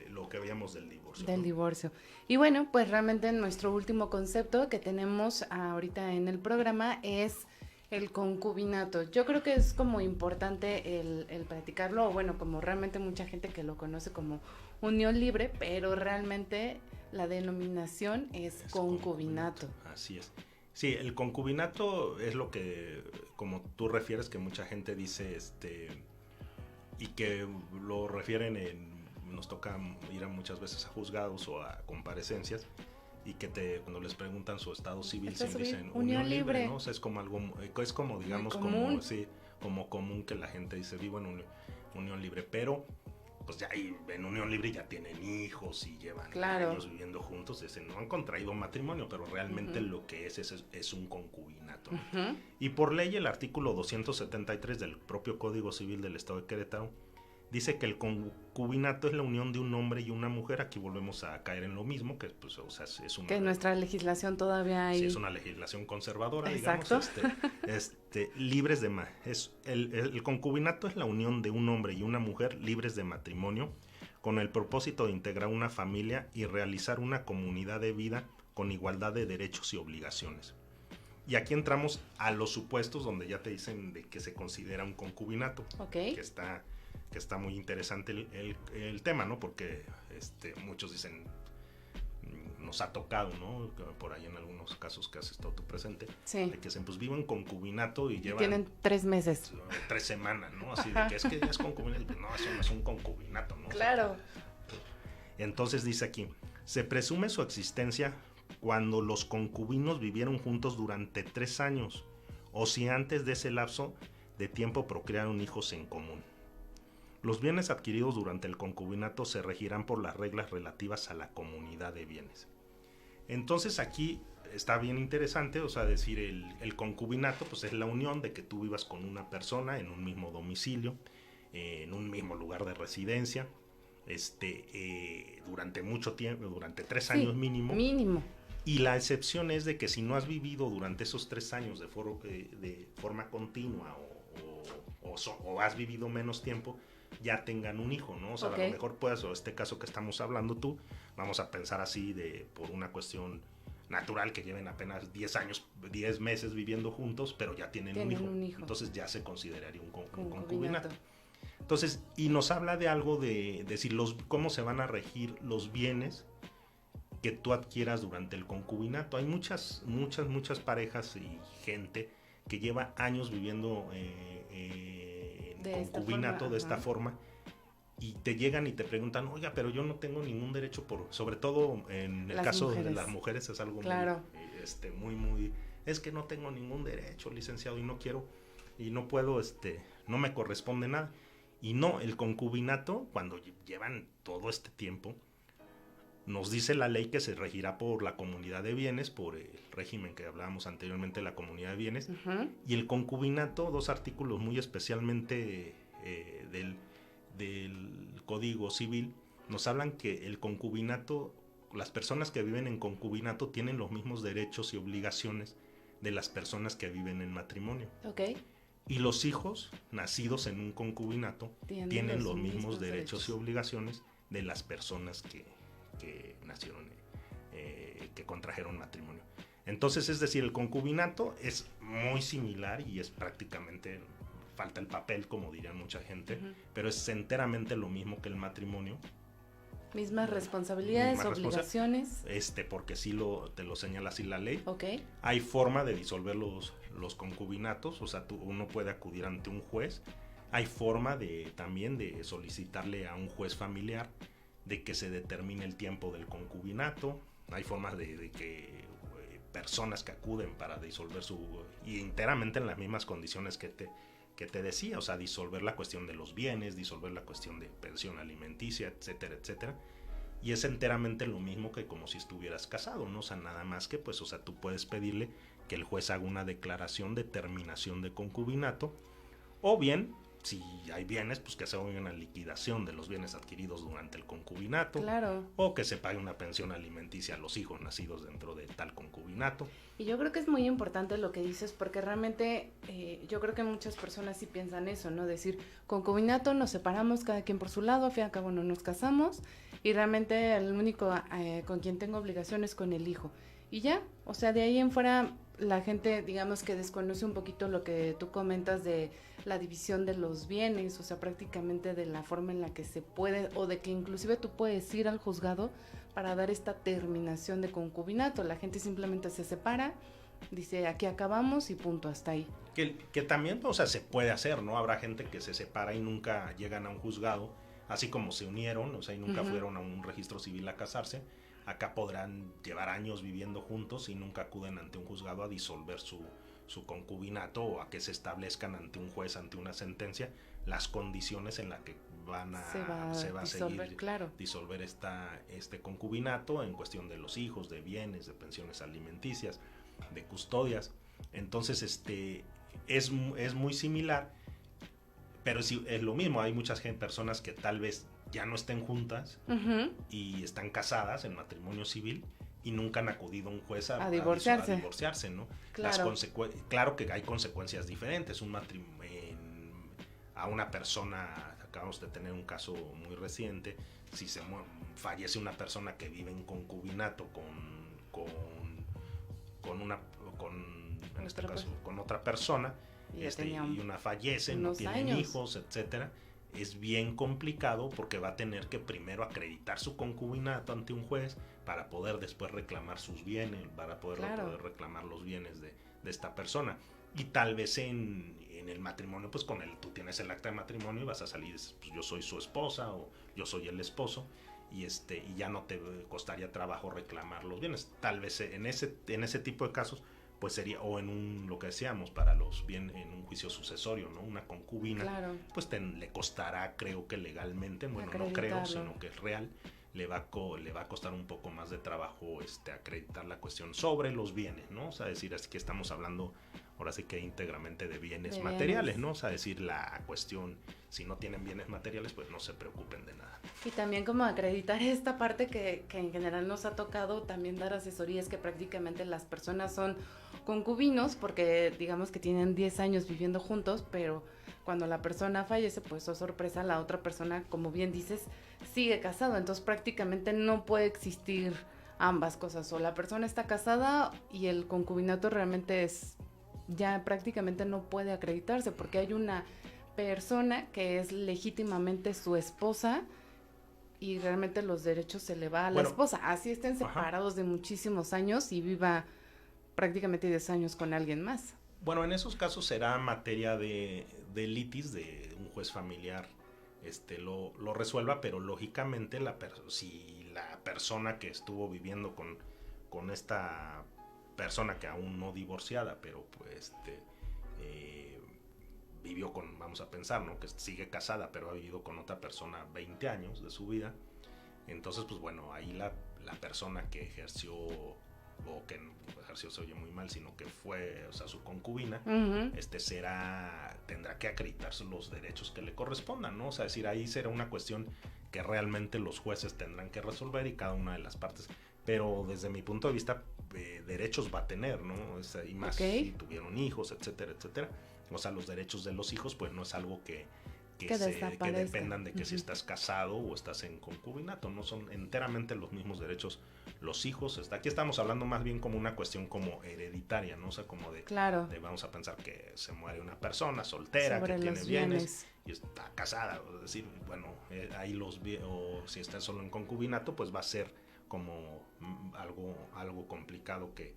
lo que veíamos del divorcio. Del ¿no? divorcio. Y bueno, pues realmente nuestro último concepto que tenemos ahorita en el programa es el concubinato. Yo creo que es como importante el practicarlo, o bueno, como realmente mucha gente que lo conoce como unión libre, pero realmente la denominación es concubinato. Así es. Sí, el concubinato es lo que, como tú refieres, que mucha gente dice, y que lo refieren nos toca ir muchas veces a juzgados o a comparecencias, y que cuando les preguntan su estado civil siempre dicen unión libre, ¿no? O sea, es como algo, es como digamos como común que la gente dice vivo en unión libre, pero pues ya ahí en unión libre ya tienen hijos y llevan años viviendo juntos, no han contraído matrimonio, pero realmente lo que es un concubinato, ¿no? Y por ley el artículo 273 del propio Código Civil del Estado de Querétaro dice que el concubinato es la unión de un hombre y una mujer. Aquí volvemos a caer en lo mismo, que pues, o sea, es una... Que nuestra legislación todavía hay... Sí, es una legislación conservadora, exacto, digamos, libres de... el concubinato es la unión de un hombre y una mujer libres de matrimonio, con el propósito de integrar una familia y realizar una comunidad de vida con igualdad de derechos y obligaciones. Y aquí entramos a los supuestos donde ya te dicen de que se considera un concubinato, okay, que está muy interesante el tema, ¿no? Porque muchos dicen, nos ha tocado, ¿no? Por ahí en algunos casos que has estado tú presente, sí, de que se pues viven en concubinato y llevan... tienen 3 meses. 3 semanas, ¿no? Así de que es que ya es concubinato. No, eso no es un concubinato, ¿no? Claro. O sea, entonces dice aquí, se presume su existencia cuando los concubinos vivieron juntos durante 3 años, o si antes de ese lapso de tiempo procrearon hijos en común. Los bienes adquiridos durante el concubinato se regirán por las reglas relativas a la comunidad de bienes. Entonces aquí está bien interesante, o sea, decir el concubinato pues es la unión de que tú vivas con una persona en un mismo domicilio, en un mismo lugar de residencia, durante mucho tiempo, durante 3 años mínimo. Y la excepción es de que si no has vivido durante esos 3 años de forma continua o has vivido menos tiempo, ya tengan un hijo, ¿no? O sea, a lo mejor puedes, o este caso que estamos hablando tú, vamos a pensar así por una cuestión natural, que lleven apenas 10 meses viviendo juntos, pero ya tienen un hijo. Entonces ya se consideraría un concubinato. Entonces, y nos habla de algo de decir cómo se van a regir los bienes que tú adquieras durante el concubinato. Hay muchas parejas y gente que lleva años viviendo concubinato de esta forma, y te llegan y te preguntan, oiga, pero yo no tengo ningún derecho sobre todo en el caso de las mujeres es algo muy, es que no tengo ningún derecho, licenciado, y no quiero, y no puedo, no me corresponde nada. Y no, el concubinato, cuando llevan todo este tiempo, nos dice la ley que se regirá por la comunidad de bienes, por el régimen que hablábamos anteriormente, la comunidad de bienes, y el concubinato, 2 artículos muy especialmente del Código Civil, nos hablan que el concubinato, las personas que viven en concubinato tienen los mismos derechos y obligaciones de las personas que viven en matrimonio. Okay. Y los hijos nacidos en un concubinato tienen los mismos derechos y obligaciones de las personas que nacieron, que contrajeron matrimonio. Entonces, es decir, el concubinato es muy similar y es prácticamente, falta el papel, como diría mucha gente, pero es enteramente lo mismo que el matrimonio. Mismas responsabilidades, obligaciones. Porque sí te lo señala así la ley. Okay. Hay forma de disolver los concubinatos, o sea, uno puede acudir ante un juez. Hay forma también de solicitarle a un juez familiar de que se determine el tiempo del concubinato. Hay formas de que personas que acuden para disolver y enteramente en las mismas condiciones que te decía, o sea, disolver la cuestión de los bienes, disolver la cuestión de pensión alimenticia, etcétera, etcétera. Y es enteramente lo mismo que como si estuvieras casado, ¿no? O sea, nada más que, pues, o sea, tú puedes pedirle que el juez haga una declaración de terminación de concubinato, o bien, si hay bienes, pues que se haga una liquidación de los bienes adquiridos durante el concubinato. Claro. O que se pague una pensión alimenticia a los hijos nacidos dentro de tal concubinato. Y yo creo que es muy importante lo que dices, porque realmente yo creo que muchas personas sí piensan eso, ¿no? Decir, concubinato, nos separamos cada quien por su lado, al fin y al cabo no nos casamos, y realmente el único con quien tengo obligación es con el hijo. Y ya, o sea, de ahí en fuera la gente, digamos que desconoce un poquito lo que tú comentas de la división de los bienes, o sea, prácticamente de la forma en la que se puede, o de que inclusive tú puedes ir al juzgado para dar esta terminación de concubinato. La gente simplemente se separa, dice, aquí acabamos y punto, hasta ahí. Que también, o sea, se puede hacer, ¿no? Habrá gente que se separa y nunca llegan a un juzgado, así como se unieron, o sea, y nunca fueron a un registro civil a casarse. Acá podrán llevar años viviendo juntos y nunca acuden ante un juzgado a disolver su concubinato o a que se establezcan ante un juez, ante una sentencia, las condiciones en las que se va a seguir, claro, disolver este concubinato en cuestión de los hijos, de bienes, de pensiones alimenticias, de custodias. Entonces, es muy similar, pero es lo mismo. Hay muchas personas que tal vez ya no estén juntas y están casadas en matrimonio civil y nunca han acudido a un juez a divorciarse, ¿no? Claro. Claro que hay consecuencias diferentes. Un matrimonio a una persona, acabamos de tener un caso muy reciente, si fallece una persona que vive en concubinato con otra persona, y una fallece, no tienen hijos, etcétera. Es bien complicado porque va a tener que primero acreditar su concubinato ante un juez para poder después reclamar sus bienes, para poder reclamar los bienes de esta persona. Y tal vez en el matrimonio, pues tú tienes el acta de matrimonio y vas a salir, pues yo soy su esposa o yo soy el esposo, y ya no te costaría trabajo reclamar los bienes. Tal vez en ese tipo de casos, pues sería, o lo que decíamos, para los bienes en un juicio sucesorio, ¿no? Una concubina, pues le costará, creo que legalmente, bueno, no creo, sino que es real, le va a costar un poco más de trabajo acreditar la cuestión sobre los bienes, ¿no? O sea, decir, así que estamos hablando ahora sí que íntegramente de bienes materiales, ¿no? O sea, decir, la cuestión, si no tienen bienes materiales, pues no se preocupen de nada. Y también como acreditar esta parte que en general nos ha tocado también dar asesorías, que prácticamente las personas son concubinos porque digamos que tienen 10 años viviendo juntos, pero cuando la persona fallece, pues oh sorpresa, la otra persona, como bien dices, sigue casado, entonces prácticamente no puede existir ambas cosas, o la persona está casada y el concubinato realmente ya prácticamente no puede acreditarse porque hay una persona que es legítimamente su esposa y realmente los derechos se le va a la esposa, así estén separados de muchísimos años y viva prácticamente 10 años con alguien más. Bueno, en esos casos será materia de litis, de un juez familiar lo resuelva, pero lógicamente si la persona que estuvo viviendo con esta persona que aún no divorciada, pero pues vivió vamos a pensar, ¿no? Que sigue casada, pero ha vivido con otra persona 20 años de su vida. Entonces, pues bueno, ahí la persona que ejerció, o que ejerció se oye muy mal, sino que fue, o sea, su concubina, tendrá que acreditarse los derechos que le correspondan, ¿no? O sea, es decir, ahí será una cuestión que realmente los jueces tendrán que resolver, y cada una de las partes, pero desde mi punto de vista, derechos va a tener, ¿no? O sea, y más si tuvieron hijos, etcétera, etcétera. O sea, los derechos de los hijos, pues no es algo que dependan de que si estás casado o estás en concubinato, no son enteramente los mismos derechos los hijos. Aquí estamos hablando más bien como una cuestión como hereditaria, ¿no? O sea, como de vamos a pensar que se muere una persona soltera, sobre que tiene bienes y está casada, es decir, bueno, ahí o si está solo en concubinato, pues va a ser como algo complicado que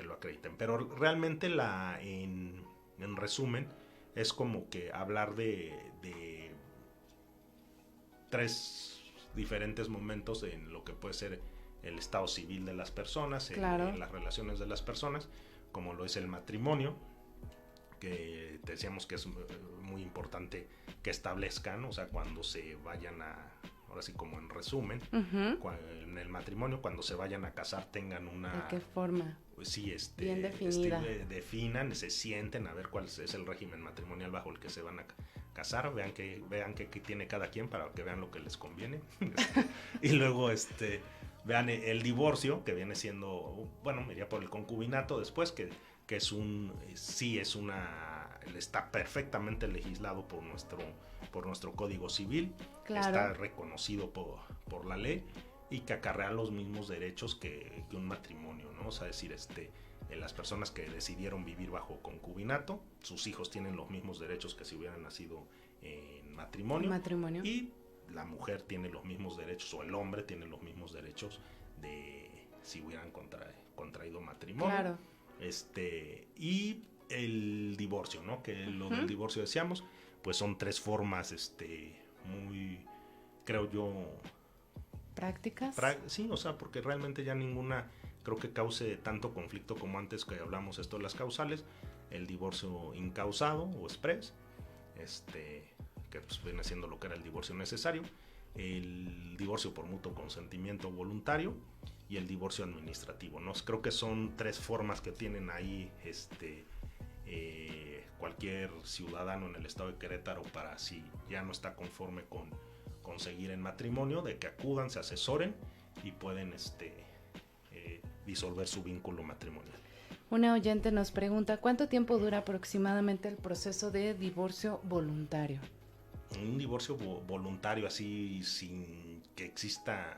lo acrediten. Pero realmente en resumen, es como que hablar de 3 diferentes momentos en lo que puede ser el estado civil de las personas, en las relaciones de las personas, como lo es el matrimonio, que decíamos que es muy importante que establezcan, o sea, cuando se vayan ahora sí como en resumen, en el matrimonio, cuando se vayan a casar, tengan una... ¿De qué forma? Sí, bien definida. Definan, se sienten a ver cuál es el régimen matrimonial bajo el que se van a casar, vean qué tiene cada quien para que vean lo que les conviene. Y luego vean el divorcio, que viene siendo, bueno, iría por el concubinato después, que está perfectamente legislado por nuestro Código Civil, está reconocido por la ley, y que acarrea los mismos derechos que un matrimonio, ¿no? O sea, es decir, las personas que decidieron vivir bajo concubinato, sus hijos tienen los mismos derechos que si hubieran nacido en matrimonio. Y la mujer tiene los mismos derechos, o el hombre tiene los mismos derechos de si hubieran contraído matrimonio. Claro. Y el divorcio, ¿no? Que lo del divorcio decíamos, pues son 3 formas, muy, creo yo, prácticas. Sí, o sea, porque realmente ya ninguna creo que cause tanto conflicto como antes que hablamos esto de las causales. El divorcio incausado o express, que pues viene siendo lo que era el divorcio necesario, el divorcio por mutuo consentimiento voluntario y el divorcio administrativo, ¿no? Creo que son 3 formas que tienen ahí cualquier ciudadano en el estado de Querétaro, para si ya no está conforme con conseguir en matrimonio, de que acudan, se asesoren y pueden disolver su vínculo matrimonial. Una oyente nos pregunta, ¿cuánto tiempo dura aproximadamente el proceso de divorcio voluntario? Un divorcio voluntario, así sin que existan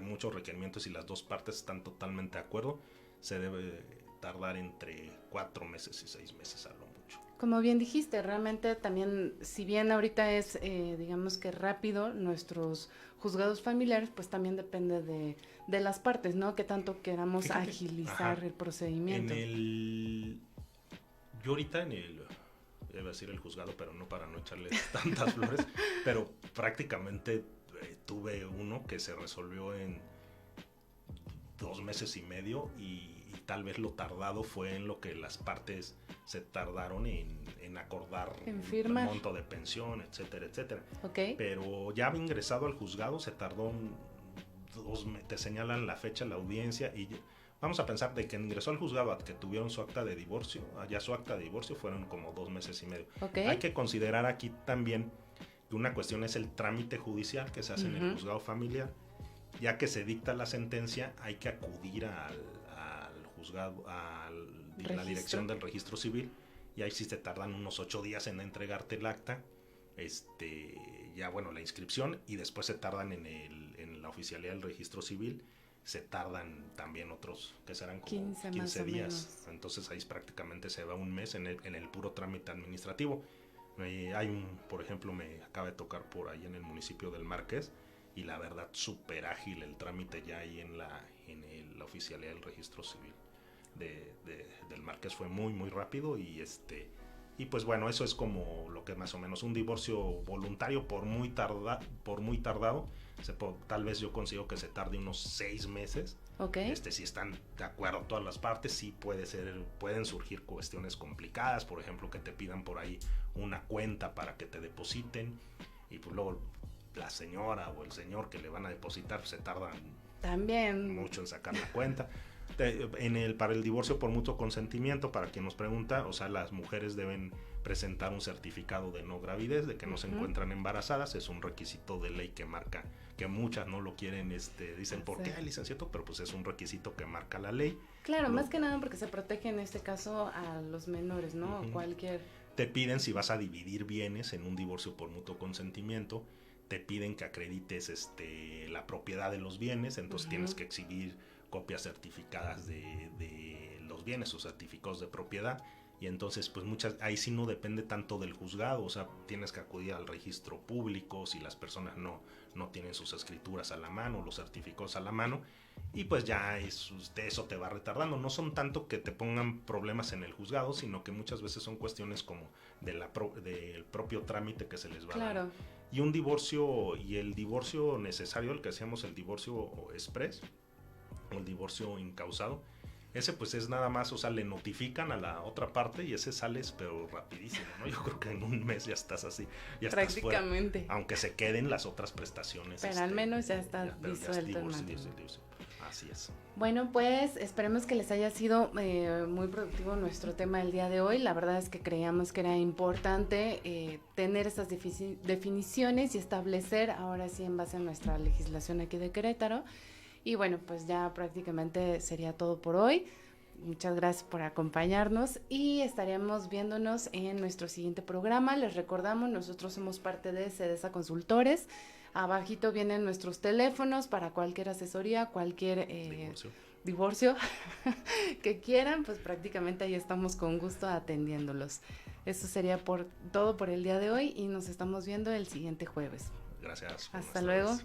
muchos requerimientos y las 2 partes están totalmente de acuerdo, se debe tardar entre 4 meses y 6 meses a lo mucho. Como bien dijiste, realmente también, si bien ahorita es, digamos que rápido, nuestros juzgados familiares, pues también depende de las partes, ¿no? Que tanto queramos agilizar el procedimiento. Yo ahorita iba a decir el juzgado, pero no para no echarle tantas flores, pero prácticamente tuve uno que se resolvió en 2 meses y medio, y tal vez lo tardado fue en lo que las partes se tardaron en acordar el monto de pensión, etcétera, etcétera. Okay. Pero ya ingresado al juzgado se tardó 2 meses, te señalan la fecha, la audiencia, y vamos a pensar de que ingresó al juzgado a que tuvieron su acta de divorcio, allá su acta de divorcio fueron como 2 meses y medio. Okay. Hay que considerar aquí también que una cuestión es el trámite judicial que se hace en el juzgado familiar. Ya que se dicta la sentencia, hay que acudir al juzgado, a la dirección del registro civil, y ahí sí se tardan unos 8 días en entregarte el acta, ya bueno, la inscripción, y después se tardan en la oficialidad del registro civil, se tardan también otros que serán como 15 días. Entonces ahí prácticamente se va 1 mes en el puro trámite administrativo. Por ejemplo, me acaba de tocar por ahí en el municipio del Marqués, y la verdad súper ágil el trámite ya ahí en la oficialidad del registro civil del Marqués, fue muy muy rápido, y pues bueno, eso es como lo que más o menos un divorcio voluntario por muy tardado, tal vez yo consigo que se tarde unos 6 meses. Okay. Si están de acuerdo todas las partes, sí pueden surgir cuestiones complicadas, por ejemplo que te pidan por ahí una cuenta para que te depositen, y pues luego la señora o el señor que le van a depositar se tardan También. Mucho en sacar la cuenta. Para el divorcio por mutuo consentimiento, para quien nos pregunta, o sea, las mujeres deben presentar un certificado de no gravidez, de que no se encuentran embarazadas. Es un requisito de ley que marca, que muchas no lo quieren, dicen, ¿por qué, licenciado? Pero pues es un requisito que marca la ley. Claro, más que nada porque se protege en este caso a los menores, ¿no? Cualquier... Te piden, si vas a dividir bienes en un divorcio por mutuo consentimiento, te piden que acredites la propiedad de los bienes, entonces tienes que exhibir copias certificadas de los bienes o certificados de propiedad, y entonces pues ahí sí no depende tanto del juzgado, o sea, tienes que acudir al registro público si las personas no tienen sus escrituras a la mano, los certificados a la mano, y pues ya eso te va retardando. No son tanto que te pongan problemas en el juzgado, sino que muchas veces son cuestiones como del propio trámite que se les va a dar. Y un divorcio, y el divorcio necesario, el que hacíamos el divorcio express, o el divorcio incausado, ese pues es nada más, o sea, le notifican a la otra parte y ese sales pero rapidísimo, ¿no? Yo creo que en un mes ya estás así, ya prácticamente estás fuera, aunque se queden las otras prestaciones. Pero al menos ya está disuelto el matrimonio. Así es. Bueno, pues esperemos que les haya sido muy productivo nuestro tema del día de hoy. La verdad es que creíamos que era importante tener estas definiciones y establecer ahora sí en base a nuestra legislación aquí de Querétaro. Y bueno, pues ya prácticamente sería todo por hoy. Muchas gracias por acompañarnos y estaremos viéndonos en nuestro siguiente programa. Les recordamos, nosotros somos parte de CEDESA Consultores. Abajito vienen nuestros teléfonos para cualquier asesoría, cualquier divorcio que quieran, pues prácticamente ahí estamos con gusto atendiéndolos. Eso sería todo por el día de hoy y nos estamos viendo el siguiente jueves. Gracias. Hasta luego.